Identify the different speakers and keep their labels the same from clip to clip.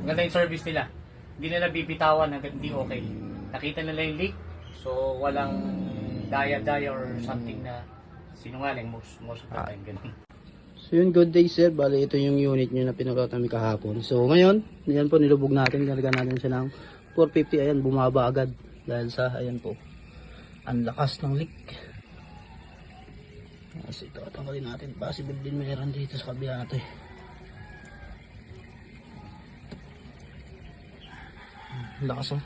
Speaker 1: Maganda yung service nila. Hindi nila bibitawan hanggang hindi okay. Nakita nila yung leak, so walang daya-daya or something na sinungaling most of the time. Ganun.
Speaker 2: So yun, good day sir. Bali ito yung unit nyo na pinagkakot namin kahapon. So ngayon, yan po nilubog natin. Nilagyan natin siya ng 450. Ayan, bumaba agad. Dahil sa, ayan po, ang lakas ng leak. Kasi ito, tanggalin natin. Possible din mayroon dito sa kabila natin. Lakas oh.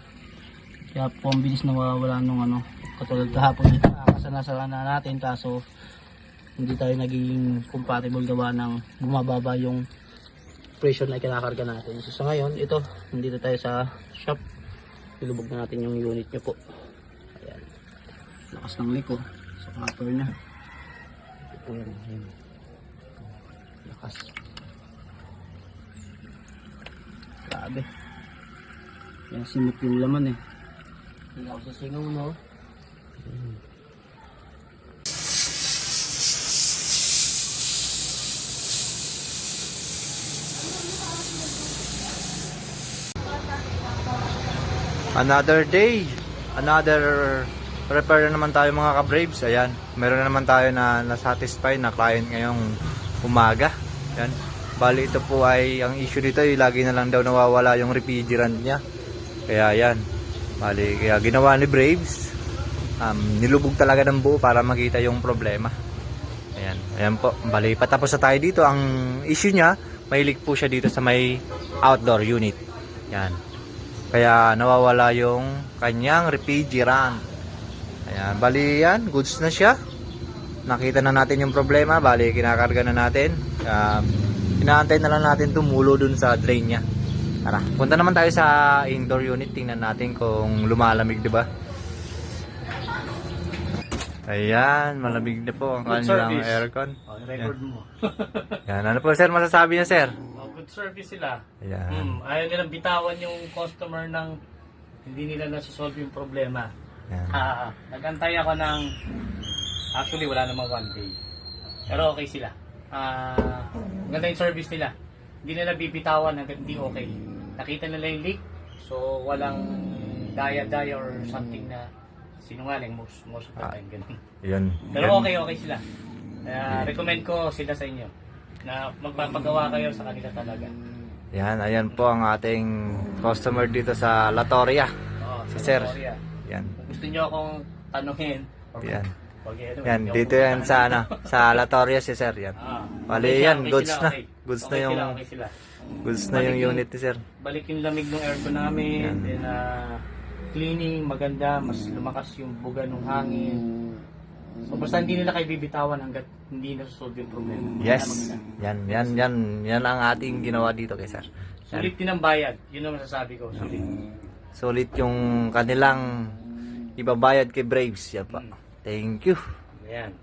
Speaker 2: Kaya po ang bilis nawawala nung ano. Katulad kahapon dito. Nakasanasalan na natin. Kaso hindi tayo naging compatible gawa ng bumababa yung pressure na kinakarga natin. So sa ngayon, ito, nandito tayo sa shop. Ilubog na natin yung unit nyo po. Ayan. Lakas ng leak oh. Sa copper na. Ito po yan. Ayan. Lakas. Grabe. Yan, simot yung laman eh. Hindi ako sa singaw no.
Speaker 3: Another day, another repair na naman tayo mga ka-Braves. Ayan, meron na naman tayo na satisfy na client ngayong umaga. Ayan, bali ito po ay, ang issue nito ay lagi na lang daw nawawala yung refrigerant niya. Kaya yan, bali kaya ginawa ni Braves, nilubog talaga ng buo para makita yung problema. Ayan, ayan po, bali patapos na tayo dito. Ang issue niya, may leak po siya dito sa may outdoor unit. Yan. Kaya nawawala yung kanyang refrigerant. Ayan, bali yan, goods na siya. Nakita na natin yung problema, bali kinakarga na natin. Inaantay na lang natin tumulo dun sa drain niya. Tara, punta naman tayo sa indoor unit, tingnan natin kung lumalamig, di ba? Ayan, malamig na po ang kanilang aircon.
Speaker 1: Oh, record mo.
Speaker 3: Yan, ano po sir masasabi niya sir?
Speaker 1: Good service sila.
Speaker 3: Ayan.
Speaker 1: Ayaw nilang bitawan yung customer ng hindi nila nasusolve yung problema.
Speaker 3: Ayan.
Speaker 1: Nagantay ako ng, actually wala namang 1 day. Pero okay sila. Maganda yung service nila. Hindi nila bibitawan hanggang hindi okay. Nakita nila yung leak, so walang daya-daya or something na sinungaling most of the time. Ganun.
Speaker 3: Yun.
Speaker 1: Pero okay sila. Recommend ko sila sa inyo na magpapagawa kayo sa kanila talaga.
Speaker 3: Yan, ayan po ang ating customer dito sa Latoria. Si Sir.
Speaker 1: Victoria.
Speaker 3: Yan.
Speaker 1: Kung gusto niyo akong tanungin,
Speaker 3: Yan.
Speaker 1: ano,
Speaker 3: Yan, dito yan sa ano, sa Latoria si Sir yan. Bali yan, goods na. Goods na yung goods na yung unit ni Sir.
Speaker 1: Balik yung lamig ng aircon namin,
Speaker 3: Yan.
Speaker 1: then cleaning maganda, mas lumakas yung buga ng hangin. So basta hindi nila kayo bibitawan hanggat hindi na-solve yung problema.
Speaker 3: Yes. Yan ang ating ginawa dito kay Sir. Yan.
Speaker 1: Sulit din ang bayad, yun ang masasabi ko. Sulit.
Speaker 3: Sulit yung kanilang ibabayad kay Braves. Yan po. Thank you.
Speaker 1: Ayan.